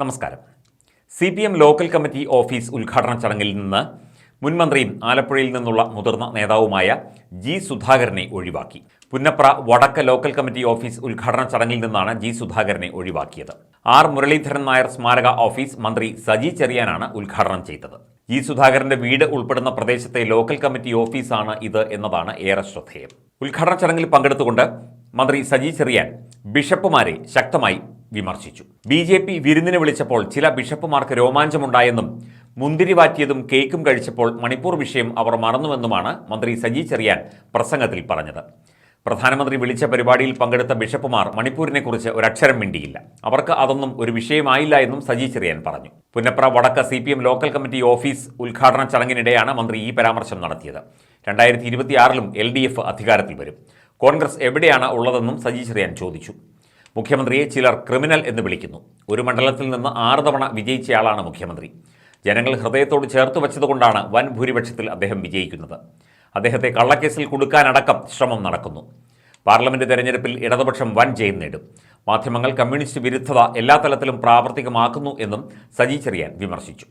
നമസ്കാരം. CPM local committee office ഉദ്ഘാടന ചടങ്ങിൽ നിന്ന് മുൻമന്ത്രിയും ആലപ്പുഴയിൽ നിന്നുള്ള മുതിർന്ന നേതാവുമായ ജി സുധാകരനെ ഒഴിവാക്കി. പുന്നപ്ര വടക്ക് ലോക്കൽ കമ്മിറ്റി ഓഫീസ് ഉദ്ഘാടന ചടങ്ങിൽ നിന്നാണ് ജി സുധാകരനെ ഒഴിവാക്കിയത്. ആർ മുരളീധരൻ നായർ സ്മാരക ഓഫീസ് മന്ത്രി സജി ചെറിയാനാണ് ഉദ്ഘാടനം ചെയ്തത്. ജി സുധാകരന്റെ വീട് ഉൾപ്പെടുന്ന പ്രദേശത്തെ ലോക്കൽ കമ്മിറ്റി ഓഫീസാണ് ഇത് എന്നതാണ് ഏറെ ശ്രദ്ധേയം. ഉദ്ഘാടന ചടങ്ങിൽ പങ്കെടുത്തുകൊണ്ട് മന്ത്രി സജി ചെറിയാൻ ബിഷപ്പുമാരെ ശക്തമായി വിമർശിച്ചു. BJP വിരുന്നിന് വിളിച്ചപ്പോൾ ചില ബിഷപ്പുമാർക്ക് രോമാഞ്ചമുണ്ടായെന്നും മുന്തിരി വാറ്റിയതും കേക്കും കഴിച്ചപ്പോൾ മണിപ്പൂർ വിഷയം അവർ മറന്നുവെന്നുമാണ് മന്ത്രി സജി ചെറിയാൻ പ്രസംഗത്തിൽ പറഞ്ഞത്. പ്രധാനമന്ത്രി വിളിച്ച പരിപാടിയിൽ പങ്കെടുത്ത ബിഷപ്പുമാർ മണിപ്പൂരിനെക്കുറിച്ച് ഒരക്ഷരം മിണ്ടിയില്ല. അവർക്ക് അതൊന്നും ഒരു വിഷയമായില്ല എന്നും സജി ചെറിയാൻ പറഞ്ഞു. പുന്നപ്ര വടക്ക് CPM ലോക്കൽ കമ്മിറ്റി ഓഫീസ് ഉദ്ഘാടന ചടങ്ങിനിടെയാണ് മന്ത്രി ഈ പരാമർശം നടത്തിയത്. 2026 LDF അധികാരത്തിൽ വരും. കോൺഗ്രസ് എവിടെയാണ് ഉള്ളതെന്നും സജി ചെറിയാൻ ചോദിച്ചു. മുഖ്യമന്ത്രിയെ ചിലർ ക്രിമിനൽ എന്ന് വിളിക്കുന്നു. ഒരു മണ്ഡലത്തിൽ നിന്ന് 6 തവണ വിജയിച്ചയാളാണ് മുഖ്യമന്ത്രി. ജനങ്ങൾ ഹൃദയത്തോട് ചേർത്ത് വച്ചതുകൊണ്ടാണ് വൻ ഭൂരിപക്ഷത്തിൽ അദ്ദേഹം വിജയിക്കുന്നത്. അദ്ദേഹത്തെ കള്ളക്കേസിൽ കുടുക്കാനടക്കം ശ്രമം നടക്കുന്നു. പാർലമെന്റ് തെരഞ്ഞെടുപ്പിൽ ഇടതുപക്ഷം വൻ ജയം നേടും. മാധ്യമങ്ങൾ കമ്മ്യൂണിസ്റ്റ് വിരുദ്ധത എല്ലാ തലത്തിലും പ്രാവർത്തികമാക്കുന്നു എന്നും സജി ചെറിയാൻ വിമർശിച്ചു.